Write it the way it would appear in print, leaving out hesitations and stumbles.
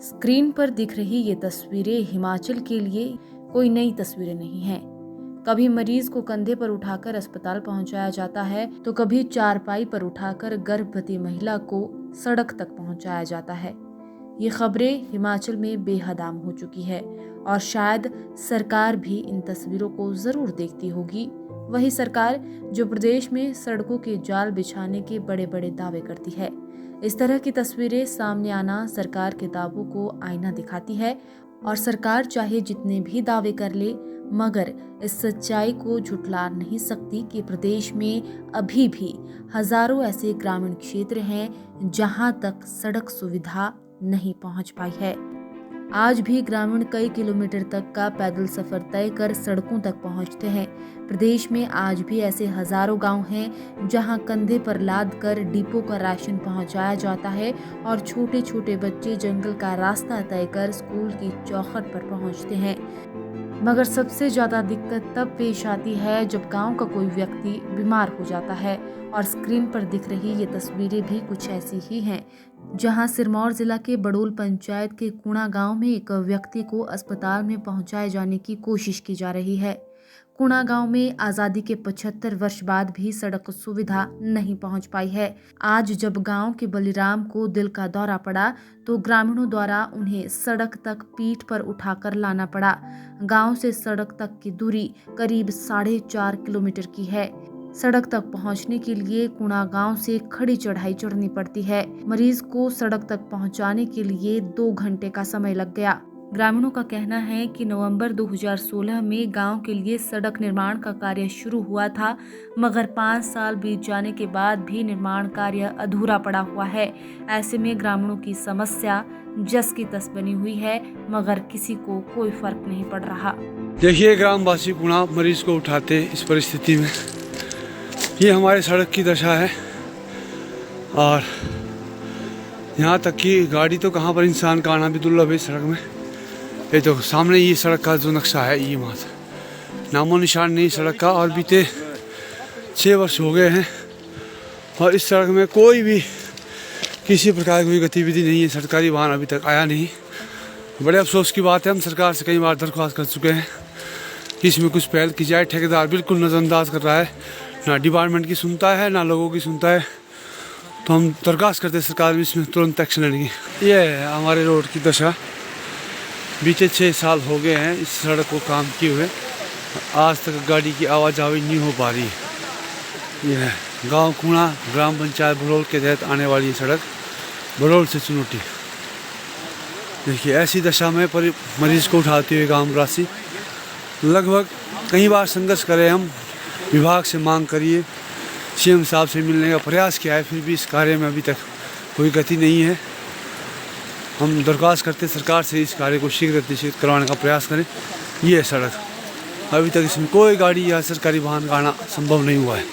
Screen पर दिख रही ये तस्वीरें हिमाचल के लिए कोई नई तस्वीरें नहीं हैं। कभी मरीज को कंधे पर उठाकर अस्पताल पहुंचाया जाता है तो कभी चारपाई पर उठाकर गर्भवती महिला को सड़क तक पहुंचाया जाता है। ये खबरें हिमाचल में बेहद आम हो चुकी है और शायद सरकार भी इन तस्वीरों को जरूर देखती होगी। वही सरकार जो प्रदेश में सड़कों के जाल बिछाने के बड़े बड़े दावे करती है। इस तरह की तस्वीरें सामने आना सरकार के दावों को आईना दिखाती है और सरकार चाहे जितने भी दावे कर ले मगर इस सच्चाई को झुठला नहीं सकती कि प्रदेश में अभी भी हजारों ऐसे ग्रामीण क्षेत्र हैं जहां तक सड़क सुविधा नहीं पहुंच पाई है। आज भी ग्रामीण कई किलोमीटर तक का पैदल सफर तय कर सड़कों तक पहुंचते हैं। प्रदेश में आज भी ऐसे हजारों गांव हैं जहां कंधे पर लाद कर डिपो का राशन पहुंचाया जाता है और छोटे छोटे बच्चे जंगल का रास्ता तय कर स्कूल की चौखट पर पहुंचते हैं। मगर सबसे ज्यादा दिक्कत तब पेश आती है जब गांव का कोई व्यक्ति बीमार हो जाता है और स्क्रीन पर दिख रही ये तस्वीरें भी कुछ ऐसी ही हैं, जहां सिरमौर जिला के बड़ोल पंचायत के कुणा गांव में एक व्यक्ति को अस्पताल में पहुंचाए जाने की कोशिश की जा रही है। कुणा गांव में आजादी के 75 वर्ष बाद भी सड़क सुविधा नहीं पहुंच पाई है। आज जब गांव के बलिराम को दिल का दौरा पड़ा तो ग्रामीणों द्वारा उन्हें सड़क तक पीठ पर उठाकर लाना पड़ा। गांव से सड़क तक की दूरी करीब 4.5 किलोमीटर की है। सड़क तक पहुंचने के लिए कुणा गांव से खड़ी चढ़ाई चढ़नी पड़ती है। मरीज को सड़क तक पहुंचाने के लिए 2 घंटे का समय लग गया। ग्रामीणों का कहना है कि नवंबर 2016 में गांव के लिए सड़क निर्माण का कार्य शुरू हुआ था, मगर 5 साल बीत जाने के बाद भी निर्माण कार्य अधूरा पड़ा हुआ है। ऐसे में ग्रामीणों की समस्या जस की तस बनी हुई है, मगर किसी को कोई फर्क नहीं पड़ रहा। देखिए, ग्रामवासी कुणा मरीज को उठाते इस परिस्थिति में, ये हमारे सड़क की दशा है और यहाँ तक कि गाड़ी तो कहाँ पर, इंसान का आना भी दुर्लभ है सड़क में। ये तो सामने ये सड़क का जो नक्शा है, ये वहाँ से नामो निशान नहीं सड़क का और बीते 6 वर्ष हो गए हैं और इस सड़क में कोई भी किसी प्रकार की कोई गतिविधि नहीं है। सरकारी वाहन अभी तक आया नहीं। बड़े अफसोस की बात है, हम सरकार से कई बार दरख्वास्त कर चुके हैं कि इसमें कुछ पहल की जाए। ठेकेदार बिल्कुल नज़रअंदाज कर रहा है, ना डिपार्टमेंट की सुनता है ना लोगों की सुनता है। तो हम दरख्वास्त करते हैं सरकार में इसमें तुरंत एक्शन लेने की। ये है हमारे रोड की दशा। बीते 6 साल हो गए हैं इस सड़क को काम किए हुए, आज तक गाड़ी की आवाजाही नहीं हो पा रही है। ये है गांव कुणा, ग्राम पंचायत बड़ोल के तहत आने वाली ये सड़क बड़ोल से चुनौती। देखिए, ऐसी दशा में मरीज को उठाते हुए गांववासी लगभग कई बार संघर्ष करे, हम विभाग से मांग करिए, सीएम साहब से मिलने का प्रयास किया है, फिर भी इस कार्य में अभी तक कोई गति नहीं है। हम दरख्वास्त करते सरकार से इस कार्य को शीघ्र करवाने का प्रयास करें। ये है सड़क, अभी तक इसमें कोई गाड़ी या सरकारी वाहन का आना संभव नहीं हुआ है।